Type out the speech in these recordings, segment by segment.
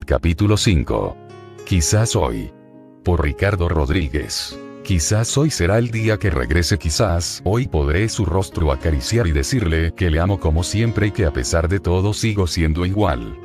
Capítulo 5. Quizás hoy. Por Ricardo Rodríguez. Quizás hoy será el día que regrese, quizás hoy podré su rostro acariciar y decirle que le amo como siempre y que a pesar de todo sigo siendo igual.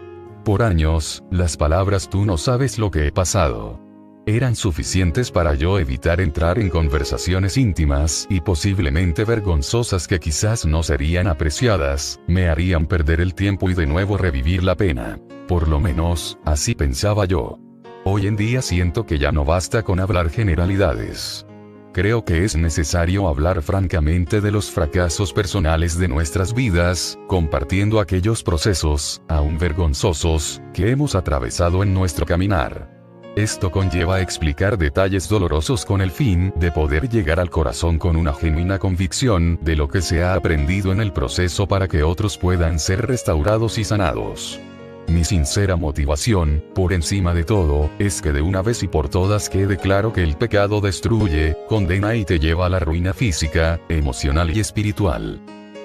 Por años, las palabras "tú no sabes lo que he pasado" eran suficientes para yo evitar entrar en conversaciones íntimas y posiblemente vergonzosas que quizás no serían apreciadas, me harían perder el tiempo y de nuevo revivir la pena. Por lo menos, así pensaba yo. Hoy en día siento que ya no basta con hablar generalidades. Creo que es necesario hablar francamente de los fracasos personales de nuestras vidas, compartiendo aquellos procesos, aún vergonzosos, que hemos atravesado en nuestro caminar. Esto conlleva explicar detalles dolorosos con el fin de poder llegar al corazón con una genuina convicción de lo que se ha aprendido en el proceso para que otros puedan ser restaurados y sanados. Mi sincera motivación, por encima de todo, es que de una vez y por todas quede claro que el pecado destruye, condena y te lleva a la ruina física, emocional y espiritual.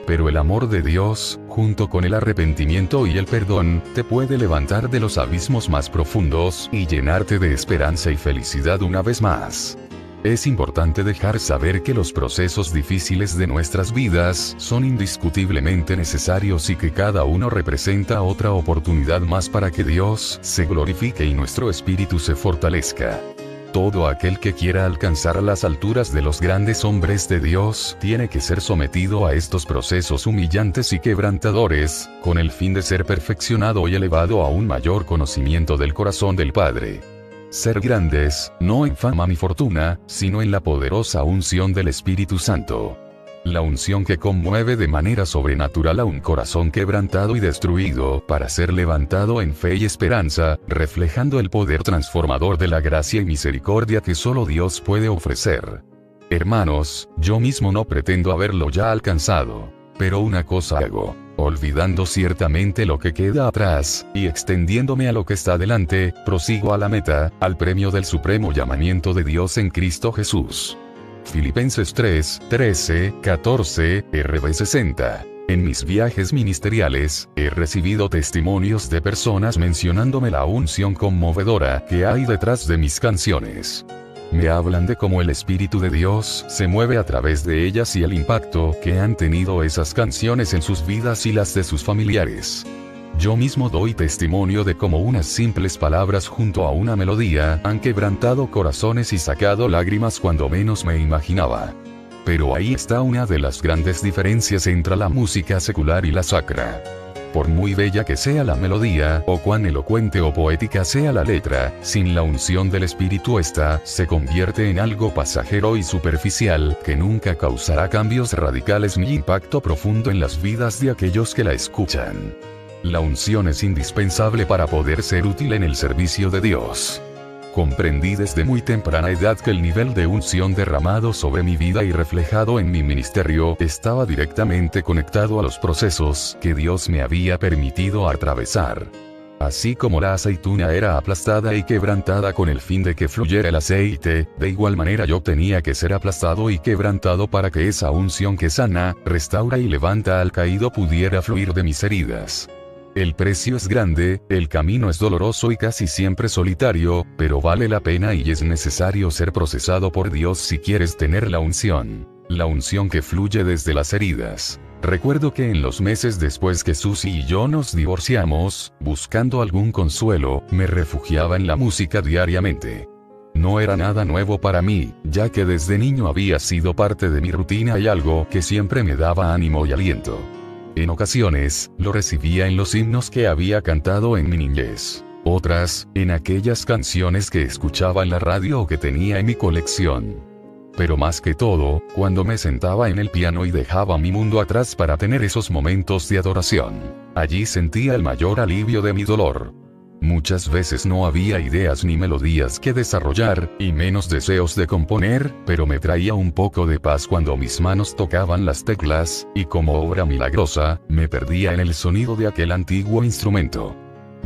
Pero el amor de Dios, junto con el arrepentimiento y el perdón, te puede levantar de los abismos más profundos y llenarte de esperanza y felicidad una vez más. Es importante dejar saber que los procesos difíciles de nuestras vidas son indiscutiblemente necesarios y que cada uno representa otra oportunidad más para que Dios se glorifique y nuestro espíritu se fortalezca. Todo aquel que quiera alcanzar las alturas de los grandes hombres de Dios tiene que ser sometido a estos procesos humillantes y quebrantadores, con el fin de ser perfeccionado y elevado a un mayor conocimiento del corazón del Padre. Ser grandes, no en fama ni fortuna, sino en la poderosa unción del Espíritu Santo. La unción que conmueve de manera sobrenatural a un corazón quebrantado y destruido, para ser levantado en fe y esperanza, reflejando el poder transformador de la gracia y misericordia que solo Dios puede ofrecer. Hermanos, yo mismo no pretendo haberlo ya alcanzado, pero una cosa hago, olvidando ciertamente lo que queda atrás, y extendiéndome a lo que está delante, prosigo a la meta, al premio del supremo llamamiento de Dios en Cristo Jesús. Filipenses 3, 13, 14, RV 60. En mis viajes ministeriales, he recibido testimonios de personas mencionándome la unción conmovedora que hay detrás de mis canciones. Me hablan de cómo el Espíritu de Dios se mueve a través de ellas y el impacto que han tenido esas canciones en sus vidas y las de sus familiares. Yo mismo doy testimonio de cómo unas simples palabras junto a una melodía han quebrantado corazones y sacado lágrimas cuando menos me imaginaba. Pero ahí está una de las grandes diferencias entre la música secular y la sacra. Por muy bella que sea la melodía, o cuán elocuente o poética sea la letra, sin la unción del Espíritu esta se convierte en algo pasajero y superficial, que nunca causará cambios radicales ni impacto profundo en las vidas de aquellos que la escuchan. La unción es indispensable para poder ser útil en el servicio de Dios. Comprendí desde muy temprana edad que el nivel de unción derramado sobre mi vida y reflejado en mi ministerio estaba directamente conectado a los procesos que Dios me había permitido atravesar. Así como la aceituna era aplastada y quebrantada con el fin de que fluyera el aceite, de igual manera yo tenía que ser aplastado y quebrantado para que esa unción que sana, restaura y levanta al caído pudiera fluir de mis heridas. El precio es grande, el camino es doloroso y casi siempre solitario, pero vale la pena y es necesario ser procesado por Dios si quieres tener la unción que fluye desde las heridas. Recuerdo que en los meses después que Susie y yo nos divorciamos, buscando algún consuelo, me refugiaba en la música diariamente. No era nada nuevo para mí, ya que desde niño había sido parte de mi rutina y algo que siempre me daba ánimo y aliento. En ocasiones, lo recibía en los himnos que había cantado en mi niñez. Otras, en aquellas canciones que escuchaba en la radio o que tenía en mi colección. Pero más que todo, cuando me sentaba en el piano y dejaba mi mundo atrás para tener esos momentos de adoración. Allí sentía el mayor alivio de mi dolor. Muchas veces no había ideas ni melodías que desarrollar, y menos deseos de componer, pero me traía un poco de paz cuando mis manos tocaban las teclas, y como obra milagrosa, me perdía en el sonido de aquel antiguo instrumento.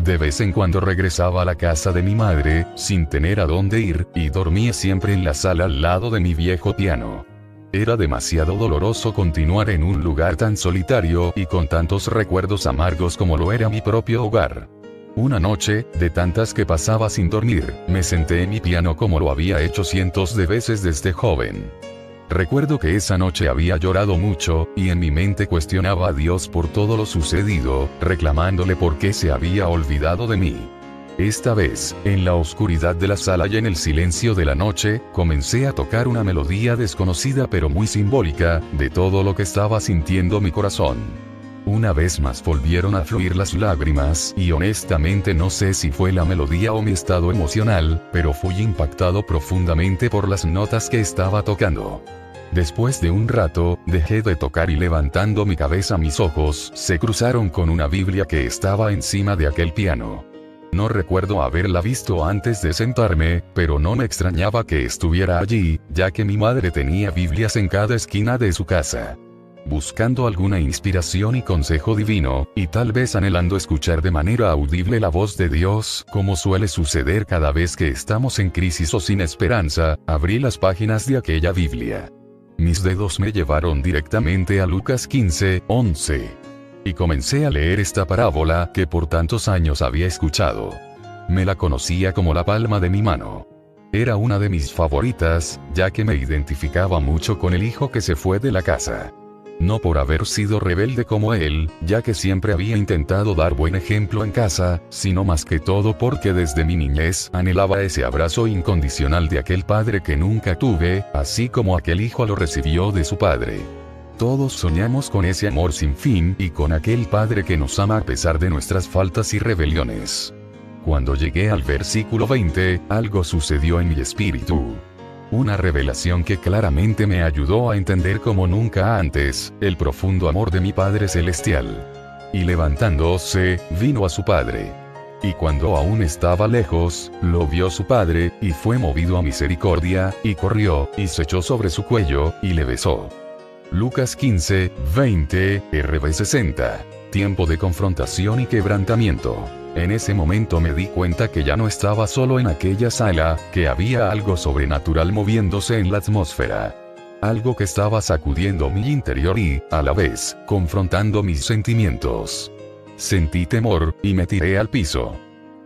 De vez en cuando regresaba a la casa de mi madre, sin tener a dónde ir, y dormía siempre en la sala al lado de mi viejo piano. Era demasiado doloroso continuar en un lugar tan solitario y con tantos recuerdos amargos como lo era mi propio hogar. Una noche, de tantas que pasaba sin dormir, me senté en mi piano como lo había hecho cientos de veces desde joven. Recuerdo que esa noche había llorado mucho, y en mi mente cuestionaba a Dios por todo lo sucedido, reclamándole por qué se había olvidado de mí. Esta vez, en la oscuridad de la sala y en el silencio de la noche, comencé a tocar una melodía desconocida pero muy simbólica, de todo lo que estaba sintiendo mi corazón. Una vez más volvieron a fluir las lágrimas, y honestamente no sé si fue la melodía o mi estado emocional, pero fui impactado profundamente por las notas que estaba tocando. Después de un rato, dejé de tocar y levantando mi cabeza mis ojos se cruzaron con una Biblia que estaba encima de aquel piano. No recuerdo haberla visto antes de sentarme, pero no me extrañaba que estuviera allí, ya que mi madre tenía Biblias en cada esquina de su casa. Buscando alguna inspiración y consejo divino, y tal vez anhelando escuchar de manera audible la voz de Dios, como suele suceder cada vez que estamos en crisis o sin esperanza, abrí las páginas de aquella Biblia. Mis dedos me llevaron directamente a Lucas 15:11. Y comencé a leer esta parábola que por tantos años había escuchado. Me la conocía como la palma de mi mano. Era una de mis favoritas, ya que me identificaba mucho con el hijo que se fue de la casa. No por haber sido rebelde como él, ya que siempre había intentado dar buen ejemplo en casa, sino más que todo porque desde mi niñez anhelaba ese abrazo incondicional de aquel padre que nunca tuve, así como aquel hijo lo recibió de su padre. Todos soñamos con ese amor sin fin y con aquel padre que nos ama a pesar de nuestras faltas y rebeliones. Cuando llegué al versículo 20, algo sucedió en mi espíritu. Una revelación que claramente me ayudó a entender como nunca antes, el profundo amor de mi Padre Celestial. Y levantándose, vino a su Padre. Y cuando aún estaba lejos, lo vio su Padre, y fue movido a misericordia, y corrió, y se echó sobre su cuello, y le besó. Lucas 15:20, RV 60. Tiempo de confrontación y quebrantamiento. En ese momento me di cuenta que ya no estaba solo en aquella sala, que había algo sobrenatural moviéndose en la atmósfera. Algo que estaba sacudiendo mi interior y, a la vez, confrontando mis sentimientos. Sentí temor, y me tiré al piso.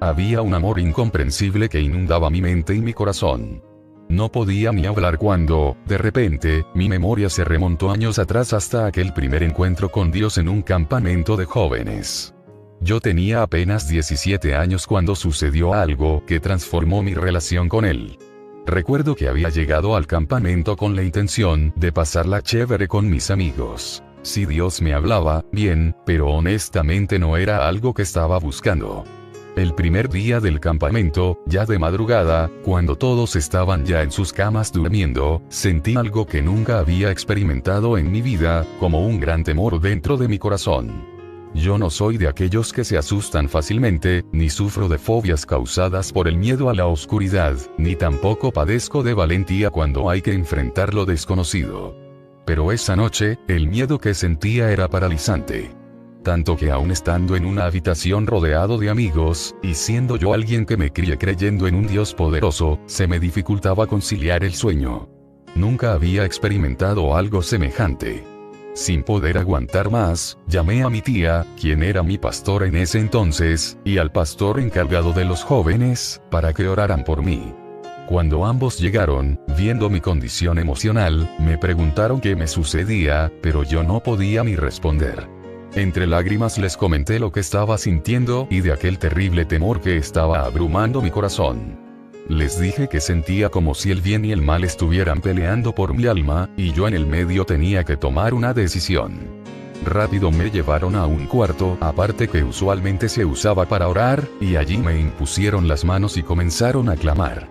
Había un amor incomprensible que inundaba mi mente y mi corazón. No podía ni hablar cuando, de repente, mi memoria se remontó años atrás hasta aquel primer encuentro con Dios en un campamento de jóvenes. Yo tenía apenas 17 años cuando sucedió algo que transformó mi relación con Él. Recuerdo que había llegado al campamento con la intención de pasarla chévere con mis amigos. Si Dios me hablaba, bien, pero honestamente no era algo que estaba buscando. El primer día del campamento, ya de madrugada, cuando todos estaban ya en sus camas durmiendo, sentí algo que nunca había experimentado en mi vida, como un gran temor dentro de mi corazón. Yo no soy de aquellos que se asustan fácilmente, ni sufro de fobias causadas por el miedo a la oscuridad, ni tampoco padezco de valentía cuando hay que enfrentar lo desconocido. Pero esa noche, el miedo que sentía era paralizante. Tanto que aún estando en una habitación rodeado de amigos, y siendo yo alguien que me crié creyendo en un Dios poderoso, se me dificultaba conciliar el sueño. Nunca había experimentado algo semejante. Sin poder aguantar más, llamé a mi tía, quien era mi pastora en ese entonces, y al pastor encargado de los jóvenes, para que oraran por mí. Cuando ambos llegaron, viendo mi condición emocional, me preguntaron qué me sucedía, pero yo no podía ni responder. Entre lágrimas les comenté lo que estaba sintiendo y de aquel terrible temor que estaba abrumando mi corazón. Les dije que sentía como si el bien y el mal estuvieran peleando por mi alma, y yo en el medio tenía que tomar una decisión. Rápido me llevaron a un cuarto aparte que usualmente se usaba para orar, y allí me impusieron las manos y comenzaron a clamar.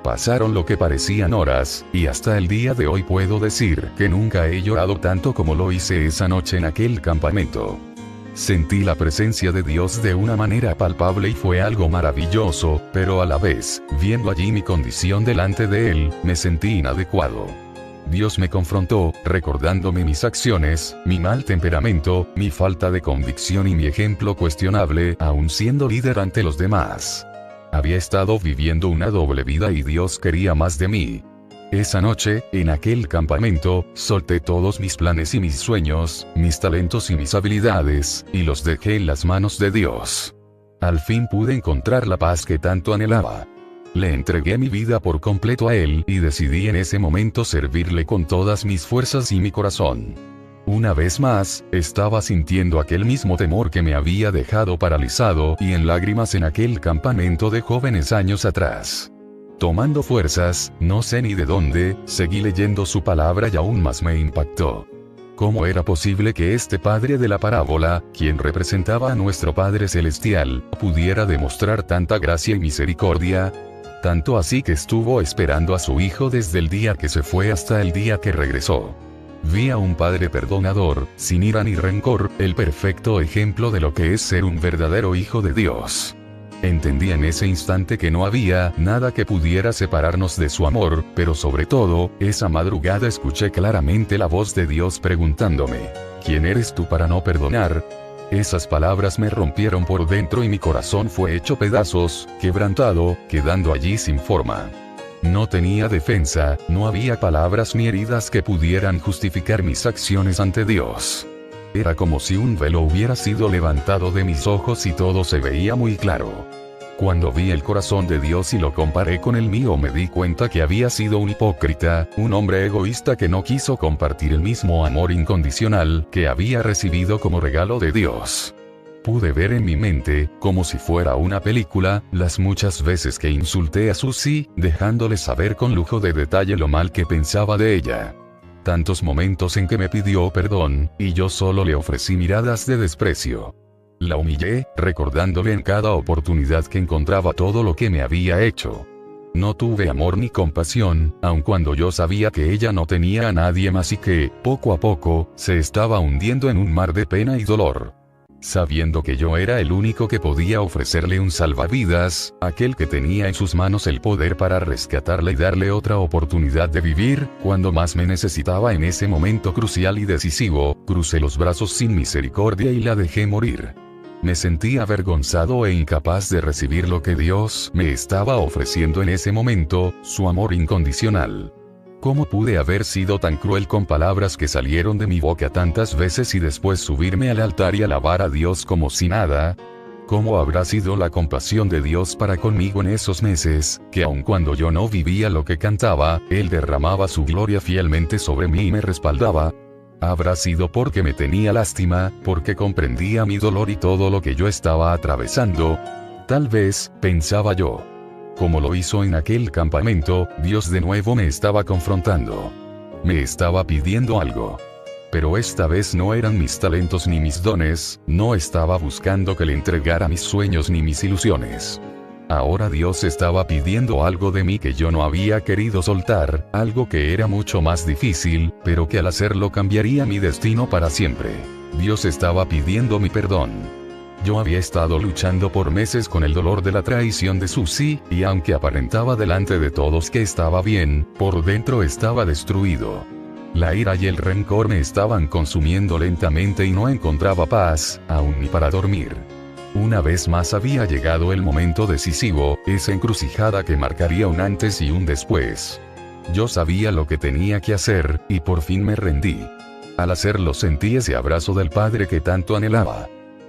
Pasaron lo que parecían horas, y hasta el día de hoy puedo decir que nunca he llorado tanto como lo hice esa noche en aquel campamento. Sentí la presencia de Dios de una manera palpable y fue algo maravilloso, pero a la vez, viendo allí mi condición delante de Él, me sentí inadecuado. Dios me confrontó, recordándome mis acciones, mi mal temperamento, mi falta de convicción y mi ejemplo cuestionable, aun siendo líder ante los demás. Había estado viviendo una doble vida y Dios quería más de mí. Esa noche, en aquel campamento, solté todos mis planes y mis sueños, mis talentos y mis habilidades, y los dejé en las manos de Dios. Al fin pude encontrar la paz que tanto anhelaba. Le entregué mi vida por completo a Él y decidí en ese momento servirle con todas mis fuerzas y mi corazón. Una vez más, estaba sintiendo aquel mismo temor que me había dejado paralizado y en lágrimas en aquel campamento de jóvenes años atrás. Tomando fuerzas, no sé ni de dónde, seguí leyendo su palabra y aún más me impactó. ¿Cómo era posible que este padre de la parábola, quien representaba a nuestro Padre Celestial, pudiera demostrar tanta gracia y misericordia? Tanto así que estuvo esperando a su hijo desde el día que se fue hasta el día que regresó. Vi a un padre perdonador, sin ira ni rencor, el perfecto ejemplo de lo que es ser un verdadero hijo de Dios. Entendí en ese instante que no había nada que pudiera separarnos de su amor, pero sobre todo, esa madrugada escuché claramente la voz de Dios preguntándome: ¿quién eres tú para no perdonar? Esas palabras me rompieron por dentro y mi corazón fue hecho pedazos, quebrantado, quedando allí sin forma. No tenía defensa, no había palabras ni heridas que pudieran justificar mis acciones ante Dios. Era como si un velo hubiera sido levantado de mis ojos y todo se veía muy claro. Cuando vi el corazón de Dios y lo comparé con el mío, me di cuenta que había sido un hipócrita, un hombre egoísta que no quiso compartir el mismo amor incondicional que había recibido como regalo de Dios. Pude ver en mi mente, como si fuera una película, las muchas veces que insulté a Susie, dejándole saber con lujo de detalle lo mal que pensaba de ella. Tantos momentos en que me pidió perdón, y yo solo le ofrecí miradas de desprecio. La humillé, recordándole en cada oportunidad que encontraba todo lo que me había hecho. No tuve amor ni compasión, aun cuando yo sabía que ella no tenía a nadie más y que, poco a poco, se estaba hundiendo en un mar de pena y dolor. Sabiendo que yo era el único que podía ofrecerle un salvavidas, aquel que tenía en sus manos el poder para rescatarla y darle otra oportunidad de vivir, cuando más me necesitaba en ese momento crucial y decisivo, crucé los brazos sin misericordia y la dejé morir. Me sentí avergonzado e incapaz de recibir lo que Dios me estaba ofreciendo en ese momento, su amor incondicional. ¿Cómo pude haber sido tan cruel con palabras que salieron de mi boca tantas veces y después subirme al altar y alabar a Dios como si nada? ¿Cómo habrá sido la compasión de Dios para conmigo en esos meses, que aun cuando yo no vivía lo que cantaba, Él derramaba su gloria fielmente sobre mí y me respaldaba? ¿Habrá sido porque me tenía lástima, porque comprendía mi dolor y todo lo que yo estaba atravesando? Tal vez, pensaba yo. Como lo hizo en aquel campamento, Dios de nuevo me estaba confrontando. Me estaba pidiendo algo. Pero esta vez no eran mis talentos ni mis dones, no estaba buscando que le entregara mis sueños ni mis ilusiones. Ahora Dios estaba pidiendo algo de mí que yo no había querido soltar, algo que era mucho más difícil, pero que al hacerlo cambiaría mi destino para siempre. Dios estaba pidiendo mi perdón. Yo había estado luchando por meses con el dolor de la traición de Susie, y aunque aparentaba delante de todos que estaba bien, por dentro estaba destruido. La ira y el rencor me estaban consumiendo lentamente y no encontraba paz, aún ni para dormir. Una vez más había llegado el momento decisivo, esa encrucijada que marcaría un antes y un después. Yo sabía lo que tenía que hacer, y por fin me rendí. Al hacerlo sentí ese abrazo del Padre que tanto anhelaba.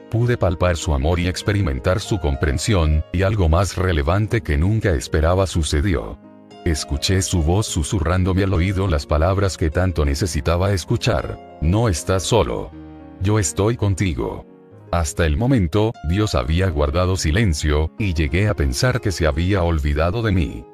Pude palpar su amor y experimentar su comprensión, y algo más relevante que nunca esperaba sucedió. Escuché su voz susurrándome al oído las palabras que tanto necesitaba escuchar: no estás solo. Yo estoy contigo. Hasta el momento, Dios había guardado silencio, y llegué a pensar que se había olvidado de mí.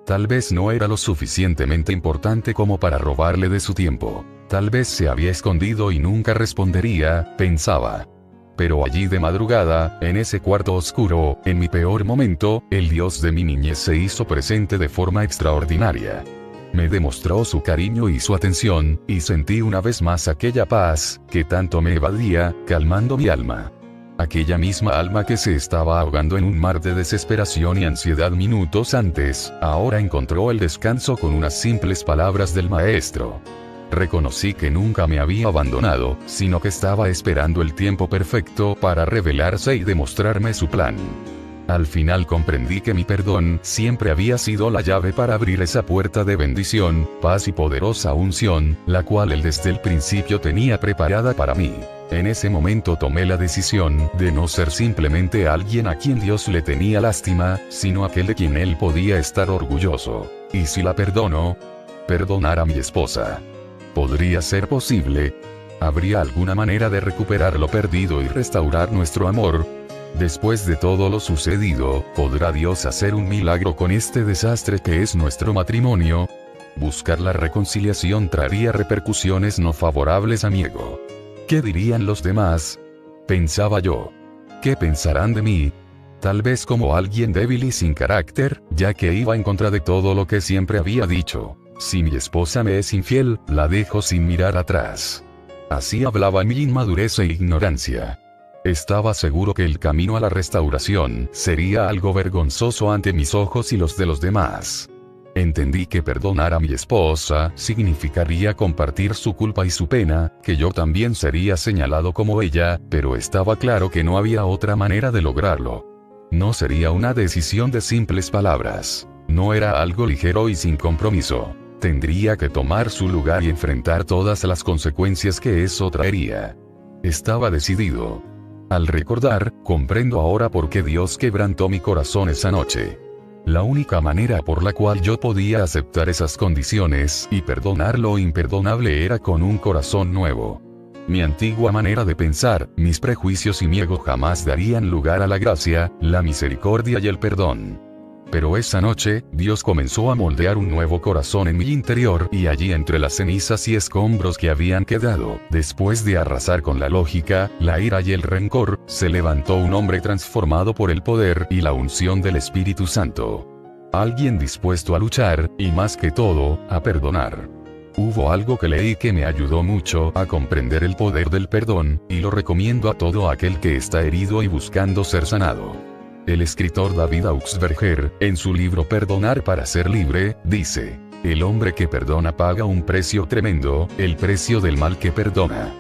Tal vez no era lo suficientemente importante como para robarle de su tiempo. Tal vez se había escondido y nunca respondería, pensaba. Pero allí de madrugada, en ese cuarto oscuro, en mi peor momento, el Dios de mi niñez se hizo presente de forma extraordinaria. Me demostró su cariño y su atención, y sentí una vez más aquella paz, que tanto me evadía, calmando mi alma. Aquella misma alma que se estaba ahogando en un mar de desesperación y ansiedad minutos antes, ahora encontró el descanso con unas simples palabras del Maestro. Reconocí que nunca me había abandonado, sino que estaba esperando el tiempo perfecto para revelarse y demostrarme su plan. Al final comprendí que mi perdón siempre había sido la llave para abrir esa puerta de bendición, paz y poderosa unción, la cual Él desde el principio tenía preparada para mí. En ese momento tomé la decisión de no ser simplemente alguien a quien Dios le tenía lástima, sino aquel de quien él podía estar orgulloso. ¿Y si la perdono? Perdonar a mi esposa. ¿Podría ser posible? ¿Habría alguna manera de recuperar lo perdido y restaurar nuestro amor? Después de todo lo sucedido, ¿podrá Dios hacer un milagro con este desastre que es nuestro matrimonio? Buscar la reconciliación traería repercusiones no favorables a mi ego. ¿Qué dirían los demás? Pensaba yo. ¿Qué pensarán de mí? Tal vez como alguien débil y sin carácter, ya que iba en contra de todo lo que siempre había dicho. Si mi esposa me es infiel, la dejo sin mirar atrás. Así hablaba mi inmadurez e ignorancia. Estaba seguro que el camino a la restauración sería algo vergonzoso ante mis ojos y los de los demás. Entendí que perdonar a mi esposa significaría compartir su culpa y su pena, que yo también sería señalado como ella, pero estaba claro que no había otra manera de lograrlo. No sería una decisión de simples palabras. No era algo ligero y sin compromiso. Tendría que tomar su lugar y enfrentar todas las consecuencias que eso traería. Estaba decidido. Al recordar, comprendo ahora por qué Dios quebrantó mi corazón esa noche. La única manera por la cual yo podía aceptar esas condiciones y perdonar lo imperdonable era con un corazón nuevo. Mi antigua manera de pensar, mis prejuicios y mi ego jamás darían lugar a la gracia, la misericordia y el perdón. Pero esa noche, Dios comenzó a moldear un nuevo corazón en mi interior y allí entre las cenizas y escombros que habían quedado, después de arrasar con la lógica, la ira y el rencor, se levantó un hombre transformado por el poder y la unción del Espíritu Santo. Alguien dispuesto a luchar, y más que todo, a perdonar. Hubo algo que leí que me ayudó mucho a comprender el poder del perdón, y lo recomiendo a todo aquel que está herido y buscando ser sanado. El escritor David Augsburger, en su libro Perdonar para ser libre, dice: el hombre que perdona paga un precio tremendo, el precio del mal que perdona.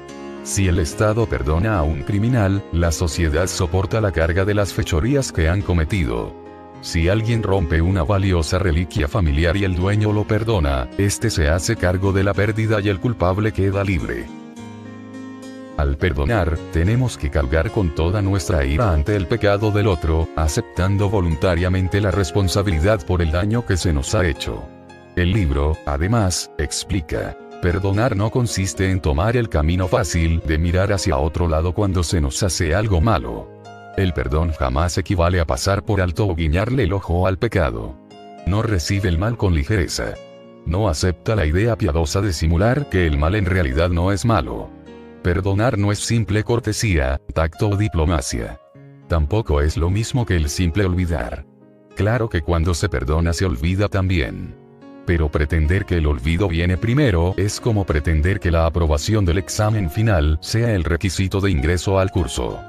Si el Estado perdona a un criminal, la sociedad soporta la carga de las fechorías que han cometido. Si alguien rompe una valiosa reliquia familiar y el dueño lo perdona, este se hace cargo de la pérdida y el culpable queda libre. Al perdonar, tenemos que cargar con toda nuestra ira ante el pecado del otro, aceptando voluntariamente la responsabilidad por el daño que se nos ha hecho. El libro, además, explica: perdonar no consiste en tomar el camino fácil de mirar hacia otro lado cuando se nos hace algo malo. El perdón jamás equivale a pasar por alto o guiñarle el ojo al pecado. No recibe el mal con ligereza. No acepta la idea piadosa de simular que el mal en realidad no es malo. Perdonar no es simple cortesía, tacto o diplomacia. Tampoco es lo mismo que el simple olvidar. Claro que cuando se perdona se olvida también. Pero pretender que el olvido viene primero es como pretender que la aprobación del examen final sea el requisito de ingreso al curso.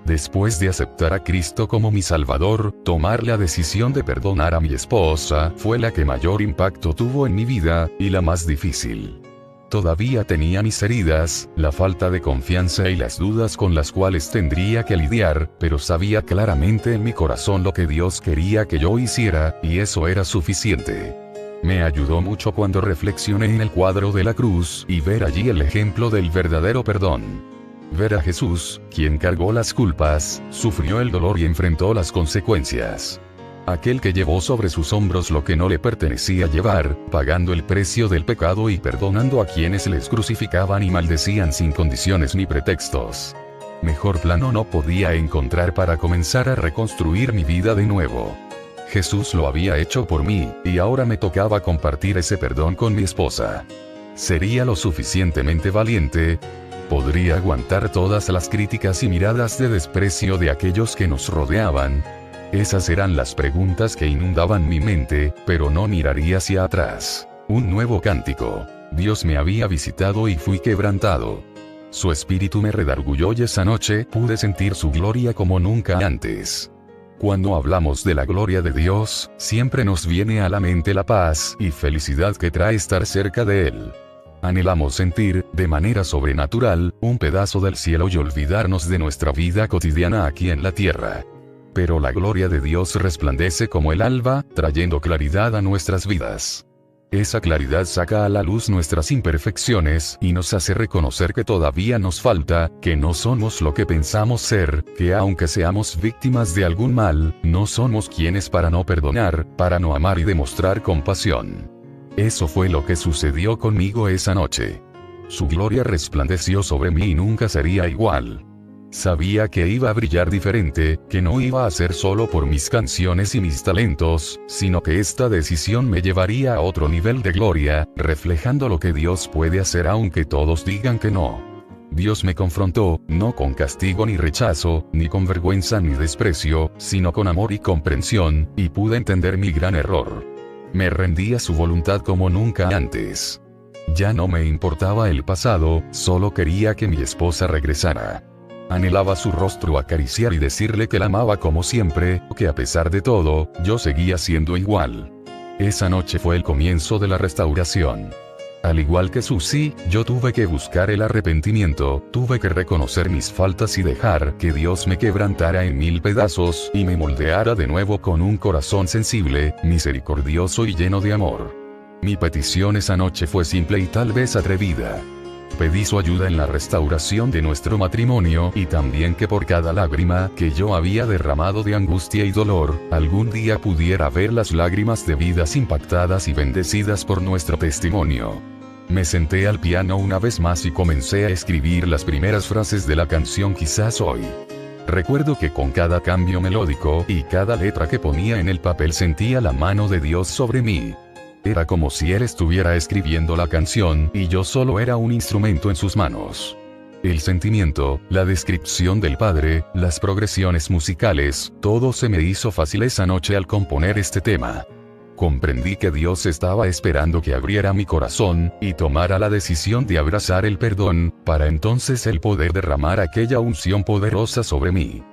Después de aceptar a Cristo como mi Salvador, tomar la decisión de perdonar a mi esposa fue la que mayor impacto tuvo en mi vida, y la más difícil. Todavía tenía mis heridas, la falta de confianza y las dudas con las cuales tendría que lidiar, pero sabía claramente en mi corazón lo que Dios quería que yo hiciera, y eso era suficiente. Me ayudó mucho cuando reflexioné en el cuadro de la cruz y ver allí el ejemplo del verdadero perdón. Ver a Jesús, quien cargó las culpas, sufrió el dolor y enfrentó las consecuencias. Aquel que llevó sobre sus hombros lo que no le pertenecía llevar, pagando el precio del pecado y perdonando a quienes les crucificaban y maldecían sin condiciones ni pretextos. Mejor plano no podía encontrar para comenzar a reconstruir mi vida de nuevo. Jesús lo había hecho por mí, y ahora me tocaba compartir ese perdón con mi esposa. ¿Sería lo suficientemente valiente? ¿Podría aguantar todas las críticas y miradas de desprecio de aquellos que nos rodeaban? Esas eran las preguntas que inundaban mi mente, pero no miraría hacia atrás. Un nuevo cántico. Dios me había visitado y fui quebrantado. Su espíritu me redarguyó y esa noche pude sentir su gloria como nunca antes. Cuando hablamos de la gloria de Dios, siempre nos viene a la mente la paz y felicidad que trae estar cerca de Él. Anhelamos sentir, de manera sobrenatural, un pedazo del cielo y olvidarnos de nuestra vida cotidiana aquí en la tierra. Pero la gloria de Dios resplandece como el alba, trayendo claridad a nuestras vidas. Esa claridad saca a la luz nuestras imperfecciones y nos hace reconocer que todavía nos falta, que no somos lo que pensamos ser, que aunque seamos víctimas de algún mal, no somos quienes para no perdonar, para no amar y demostrar compasión. Eso fue lo que sucedió conmigo esa noche. Su gloria resplandeció sobre mí y nunca sería igual. Sabía que iba a brillar diferente, que no iba a ser solo por mis canciones y mis talentos, sino que esta decisión me llevaría a otro nivel de gloria, reflejando lo que Dios puede hacer aunque todos digan que no. Dios me confrontó, no con castigo ni rechazo, ni con vergüenza ni desprecio, sino con amor y comprensión, y pude entender mi gran error. Me rendí a su voluntad como nunca antes. Ya no me importaba el pasado, solo quería que mi esposa regresara. Anhelaba su rostro acariciar y decirle que la amaba como siempre, que a pesar de todo, yo seguía siendo igual. Esa noche fue el comienzo de la restauración. Al igual que Susie, yo tuve que buscar el arrepentimiento, tuve que reconocer mis faltas y dejar que Dios me quebrantara en 1000 pedazos y me moldeara de nuevo con un corazón sensible, misericordioso y lleno de amor. Mi petición esa noche fue simple y tal vez atrevida. Pedí su ayuda en la restauración de nuestro matrimonio y también que por cada lágrima que yo había derramado de angustia y dolor, algún día pudiera ver las lágrimas de vidas impactadas y bendecidas por nuestro testimonio. Me senté al piano una vez más y comencé a escribir las primeras frases de la canción Quizás Hoy. Recuerdo que con cada cambio melódico y cada letra que ponía en el papel sentía la mano de Dios sobre mí. Era como si Él estuviera escribiendo la canción y yo solo era un instrumento en sus manos. El sentimiento, la descripción del Padre, las progresiones musicales, todo se me hizo fácil esa noche al componer este tema. Comprendí que Dios estaba esperando que abriera mi corazón y tomara la decisión de abrazar el perdón, para entonces Él poder derramar aquella unción poderosa sobre mí.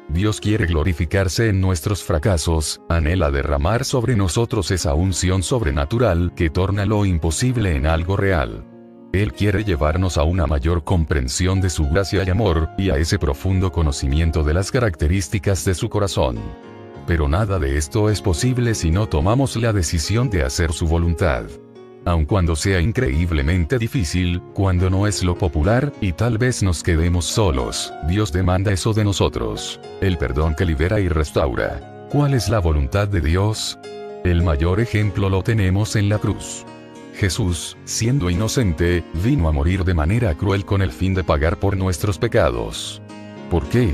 Dios quiere glorificarse en nuestros fracasos, anhela derramar sobre nosotros esa unción sobrenatural que torna lo imposible en algo real. Él quiere llevarnos a una mayor comprensión de su gracia y amor, y a ese profundo conocimiento de las características de su corazón. Pero nada de esto es posible si no tomamos la decisión de hacer su voluntad. Aun cuando sea increíblemente difícil, cuando no es lo popular, y tal vez nos quedemos solos, Dios demanda eso de nosotros. El perdón que libera y restaura. ¿Cuál es la voluntad de Dios? El mayor ejemplo lo tenemos en la cruz. Jesús, siendo inocente, vino a morir de manera cruel con el fin de pagar por nuestros pecados. ¿Por qué?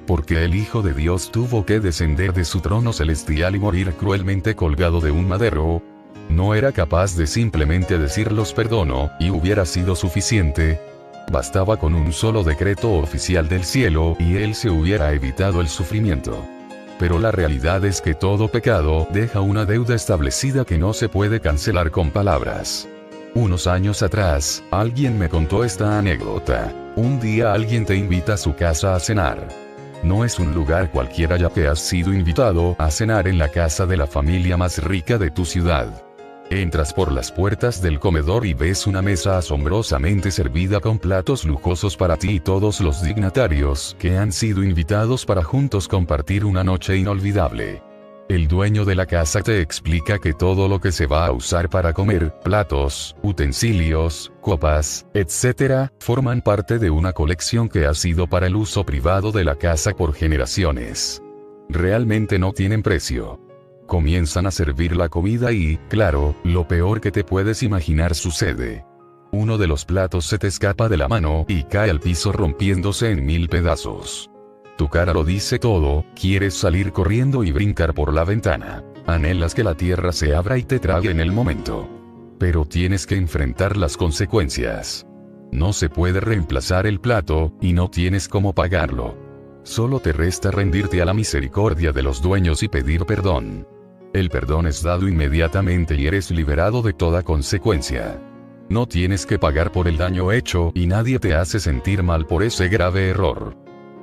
Porque el Hijo de Dios tuvo que descender de su trono celestial y morir cruelmente colgado de un madero. No era capaz de simplemente decir los perdono, y hubiera sido suficiente. Bastaba con un solo decreto oficial del cielo y Él se hubiera evitado el sufrimiento. Pero la realidad es que todo pecado deja una deuda establecida que no se puede cancelar con palabras. Unos años atrás, alguien me contó esta anécdota. Un día alguien te invita a su casa a cenar. No es un lugar cualquiera ya que has sido invitado a cenar en la casa de la familia más rica de tu ciudad. Entras por las puertas del comedor y ves una mesa asombrosamente servida con platos lujosos para ti y todos los dignatarios que han sido invitados para juntos compartir una noche inolvidable. El dueño de la casa te explica que todo lo que se va a usar para comer, platos, utensilios, copas, etc., forman parte de una colección que ha sido para el uso privado de la casa por generaciones. Realmente no tienen precio. Comienzan a servir la comida y, claro, lo peor que te puedes imaginar sucede. Uno de los platos se te escapa de la mano y cae al piso rompiéndose en 1000 pedazos. Tu cara lo dice todo, quieres salir corriendo y brincar por la ventana. Anhelas que la tierra se abra y te trague en el momento. Pero tienes que enfrentar las consecuencias. No se puede reemplazar el plato, y no tienes cómo pagarlo. Solo te resta rendirte a la misericordia de los dueños y pedir perdón. El perdón es dado inmediatamente y eres liberado de toda consecuencia. No tienes que pagar por el daño hecho y nadie te hace sentir mal por ese grave error.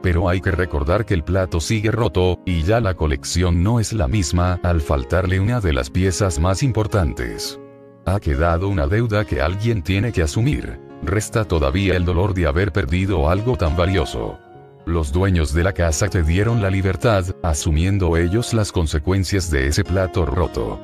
Pero hay que recordar que el plato sigue roto, y ya la colección no es la misma al faltarle una de las piezas más importantes. Ha quedado una deuda que alguien tiene que asumir. Resta todavía el dolor de haber perdido algo tan valioso. Los dueños de la casa te dieron la libertad, asumiendo ellos las consecuencias de ese plato roto.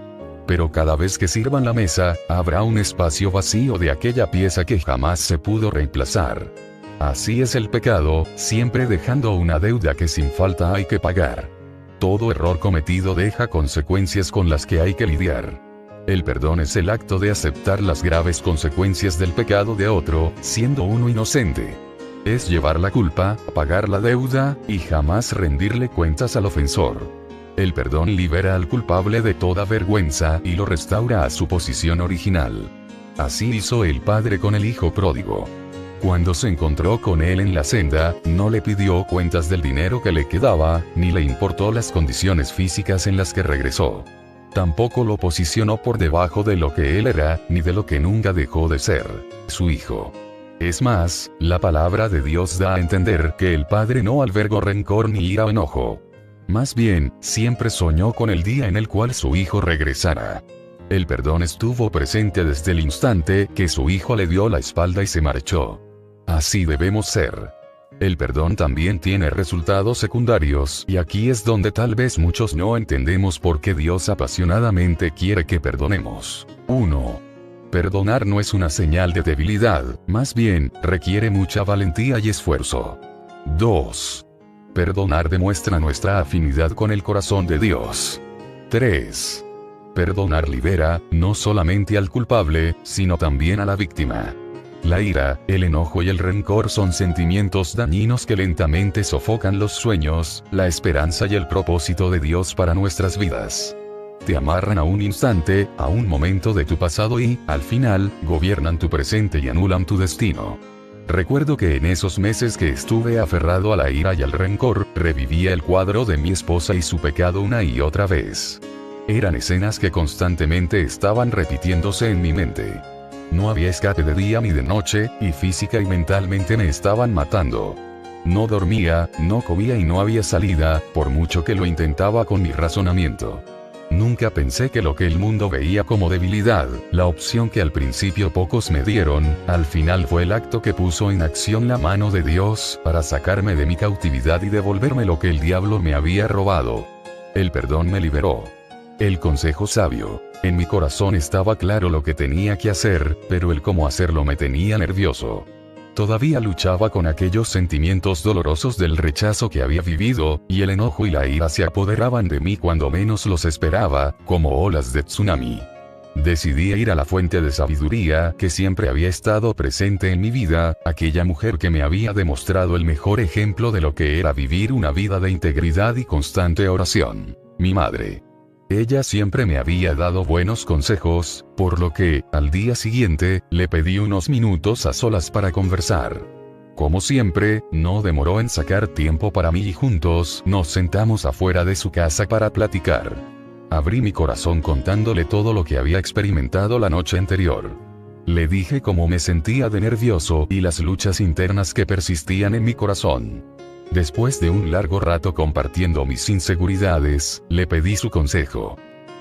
Pero cada vez que sirvan la mesa, habrá un espacio vacío de aquella pieza que jamás se pudo reemplazar. Así es el pecado, siempre dejando una deuda que sin falta hay que pagar. Todo error cometido deja consecuencias con las que hay que lidiar. El perdón es el acto de aceptar las graves consecuencias del pecado de otro, siendo uno inocente. Es llevar la culpa, pagar la deuda, y jamás rendirle cuentas al ofensor. El perdón libera al culpable de toda vergüenza y lo restaura a su posición original. Así hizo el padre con el hijo pródigo. Cuando se encontró con él en la senda, no le pidió cuentas del dinero que le quedaba, ni le importó las condiciones físicas en las que regresó. Tampoco lo posicionó por debajo de lo que él era, ni de lo que nunca dejó de ser, su hijo. Es más, la palabra de Dios da a entender que el padre no albergó rencor ni ira o enojo. Más bien, siempre soñó con el día en el cual su hijo regresara. El perdón estuvo presente desde el instante que su hijo le dio la espalda y se marchó. Así debemos ser. El perdón también tiene resultados secundarios, y aquí es donde tal vez muchos no entendemos por qué Dios apasionadamente quiere que perdonemos. 1. Perdonar no es una señal de debilidad, más bien, requiere mucha valentía y esfuerzo. 2. Perdonar demuestra nuestra afinidad con el corazón de Dios. 3. Perdonar libera, no solamente al culpable, sino también a la víctima. La ira, el enojo y el rencor son sentimientos dañinos que lentamente sofocan los sueños, la esperanza y el propósito de Dios para nuestras vidas. Te amarran a un instante, a un momento de tu pasado y, al final, gobiernan tu presente y anulan tu destino. Recuerdo que en esos meses que estuve aferrado a la ira y al rencor, revivía el cuadro de mi esposa y su pecado una y otra vez. Eran escenas que constantemente estaban repitiéndose en mi mente. No había escape de día ni de noche, y física y mentalmente me estaban matando. No dormía, no comía y no había salida, por mucho que lo intentaba con mi razonamiento. Nunca pensé que lo que el mundo veía como debilidad, la opción que al principio pocos me dieron, al final fue el acto que puso en acción la mano de Dios, para sacarme de mi cautividad y devolverme lo que el diablo me había robado. El perdón me liberó. El consejo sabio. En mi corazón estaba claro lo que tenía que hacer, pero el cómo hacerlo me tenía nervioso. Todavía luchaba con aquellos sentimientos dolorosos del rechazo que había vivido, y el enojo y la ira se apoderaban de mí cuando menos los esperaba, como olas de tsunami. Decidí ir a la fuente de sabiduría que siempre había estado presente en mi vida, aquella mujer que me había demostrado el mejor ejemplo de lo que era vivir una vida de integridad y constante oración. Mi madre. Ella siempre me había dado buenos consejos, por lo que, al día siguiente, le pedí unos minutos a solas para conversar. Como siempre, no demoró en sacar tiempo para mí y juntos nos sentamos afuera de su casa para platicar. Abrí mi corazón contándole todo lo que había experimentado la noche anterior. Le dije cómo me sentía de nervioso y las luchas internas que persistían en mi corazón. Después de un largo rato compartiendo mis inseguridades, le pedí su consejo.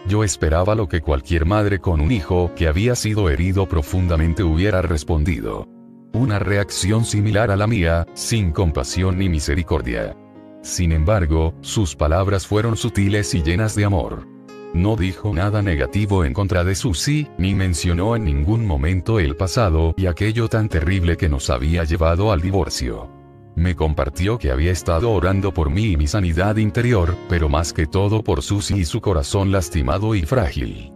Yo esperaba lo que cualquier madre con un hijo que había sido herido profundamente hubiera respondido. Una reacción similar a la mía, sin compasión ni misericordia. Sin embargo, sus palabras fueron sutiles y llenas de amor. No dijo nada negativo en contra de Susie, ni mencionó en ningún momento el pasado y aquello tan terrible que nos había llevado al divorcio. Me compartió que había estado orando por mí y mi sanidad interior, pero más que todo por Susie y su corazón lastimado y frágil.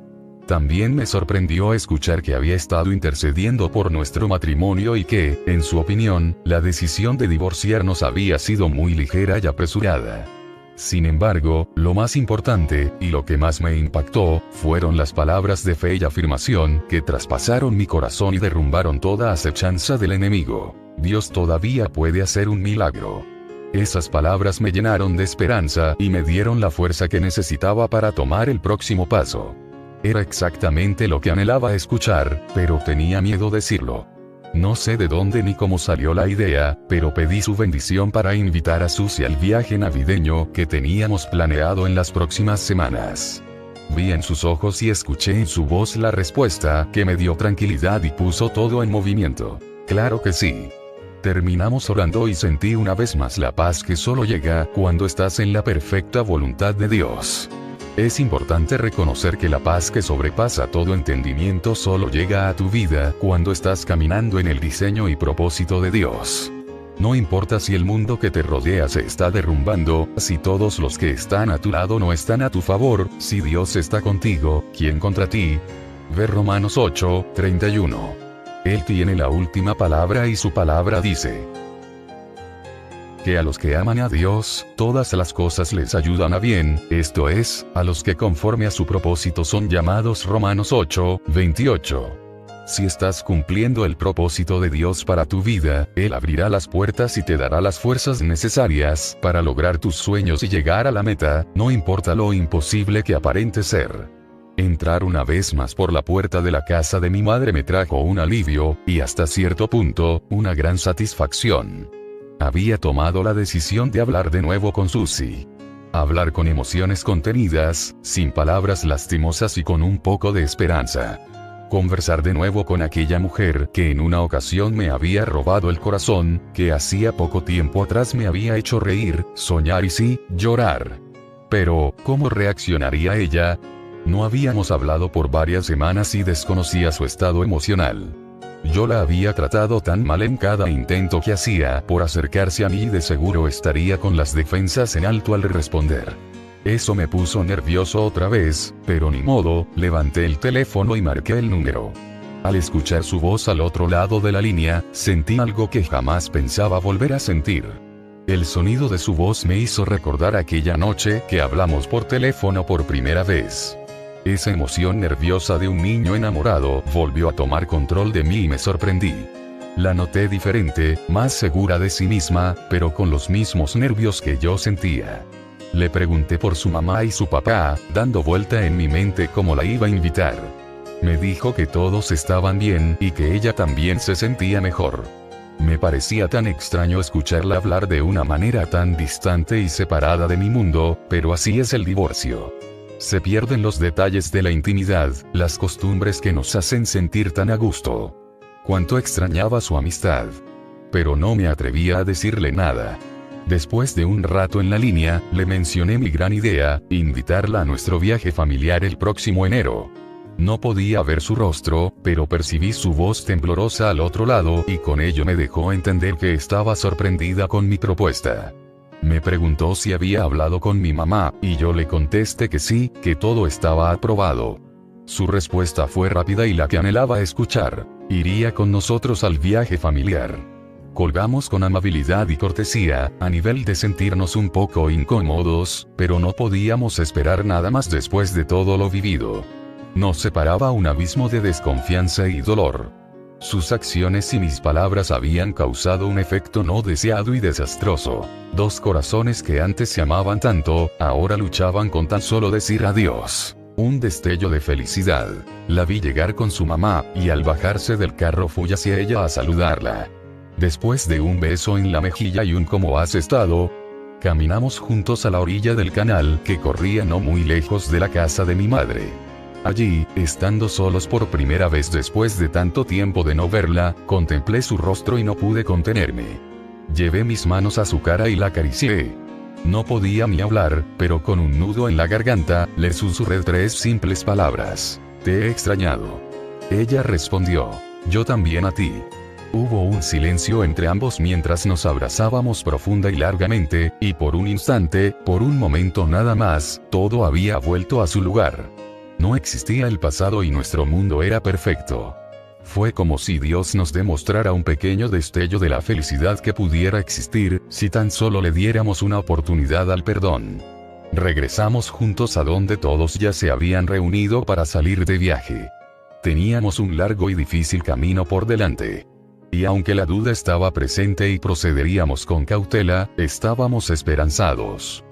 También me sorprendió escuchar que había estado intercediendo por nuestro matrimonio y que, en su opinión, la decisión de divorciarnos había sido muy ligera y apresurada. Sin embargo, lo más importante, y lo que más me impactó, fueron las palabras de fe y afirmación que traspasaron mi corazón y derrumbaron toda acechanza del enemigo. Dios todavía puede hacer un milagro. Esas palabras me llenaron de esperanza y me dieron la fuerza que necesitaba para tomar el próximo paso. Era exactamente lo que anhelaba escuchar, pero tenía miedo decirlo. No sé de dónde ni cómo salió la idea, pero pedí su bendición para invitar a Susie al viaje navideño que teníamos planeado en las próximas semanas. Vi en sus ojos y escuché en su voz la respuesta que me dio tranquilidad y puso todo en movimiento. Claro que sí. Terminamos orando y sentí una vez más la paz que solo llega cuando estás en la perfecta voluntad de Dios. Es importante reconocer que la paz que sobrepasa todo entendimiento solo llega a tu vida cuando estás caminando en el diseño y propósito de Dios. No importa si el mundo que te rodea se está derrumbando, si todos los que están a tu lado no están a tu favor, si Dios está contigo, ¿quién contra ti? Ve Romanos 8:31. Él tiene la última palabra y su palabra dice que a los que aman a Dios, todas las cosas les ayudan a bien, esto es, a los que conforme a su propósito son llamados. Romanos 8:28. Si estás cumpliendo el propósito de Dios para tu vida, Él abrirá las puertas y te dará las fuerzas necesarias para lograr tus sueños y llegar a la meta, no importa lo imposible que aparente ser. Entrar una vez más por la puerta de la casa de mi madre me trajo un alivio, y hasta cierto punto, una gran satisfacción. Había tomado la decisión de hablar de nuevo con Susie. Hablar con emociones contenidas, sin palabras lastimosas y con un poco de esperanza. Conversar de nuevo con aquella mujer que en una ocasión me había robado el corazón, que hacía poco tiempo atrás me había hecho reír, soñar y sí, llorar. Pero, ¿cómo reaccionaría ella? No habíamos hablado por varias semanas y desconocía su estado emocional. Yo la había tratado tan mal en cada intento que hacía por acercarse a mí y de seguro estaría con las defensas en alto al responder. Eso me puso nervioso otra vez, pero ni modo, levanté el teléfono y marqué el número. Al escuchar su voz al otro lado de la línea, sentí algo que jamás pensaba volver a sentir. El sonido de su voz me hizo recordar aquella noche que hablamos por teléfono por primera vez. Esa emoción nerviosa de un niño enamorado volvió a tomar control de mí y me sorprendí. La noté diferente, más segura de sí misma, pero con los mismos nervios que yo sentía. Le pregunté por su mamá y su papá, dando vuelta en mi mente cómo la iba a invitar. Me dijo que todos estaban bien y que ella también se sentía mejor. Me parecía tan extraño escucharla hablar de una manera tan distante y separada de mi mundo, pero así es el divorcio. Se pierden los detalles de la intimidad, las costumbres que nos hacen sentir tan a gusto. Cuánto extrañaba su amistad. Pero no me atrevía a decirle nada. Después de un rato en la línea, le mencioné mi gran idea, invitarla a nuestro viaje familiar el próximo enero. No podía ver su rostro, pero percibí su voz temblorosa al otro lado y con ello me dejó entender que estaba sorprendida con mi propuesta. Me preguntó si había hablado con mi mamá, y yo le contesté que sí, que todo estaba aprobado. Su respuesta fue rápida y la que anhelaba escuchar. Iría con nosotros al viaje familiar. Colgamos con amabilidad y cortesía, a nivel de sentirnos un poco incómodos, pero no podíamos esperar nada más después de todo lo vivido. Nos separaba un abismo de desconfianza y dolor. Sus acciones y mis palabras habían causado un efecto no deseado y desastroso. Dos corazones que antes se amaban tanto, ahora luchaban con tan solo decir adiós. Un destello de felicidad. La vi llegar con su mamá, y al bajarse del carro fui hacia ella a saludarla. Después de un beso en la mejilla y un ¿cómo has estado?, caminamos juntos a la orilla del canal que corría no muy lejos de la casa de mi madre. Allí, estando solos por primera vez después de tanto tiempo de no verla, contemplé su rostro y no pude contenerme. Llevé mis manos a su cara y la acaricié. No podía ni hablar, pero con un nudo en la garganta, le susurré 3 simples palabras. Te he extrañado. Ella respondió. Yo también a ti. Hubo un silencio entre ambos mientras nos abrazábamos profunda y largamente, y por un instante, por un momento nada más, todo había vuelto a su lugar. No existía el pasado y nuestro mundo era perfecto. Fue como si Dios nos demostrara un pequeño destello de la felicidad que pudiera existir, si tan solo le diéramos una oportunidad al perdón. Regresamos juntos a donde todos ya se habían reunido para salir de viaje. Teníamos un largo y difícil camino por delante. Y aunque la duda estaba presente y procederíamos con cautela, estábamos esperanzados.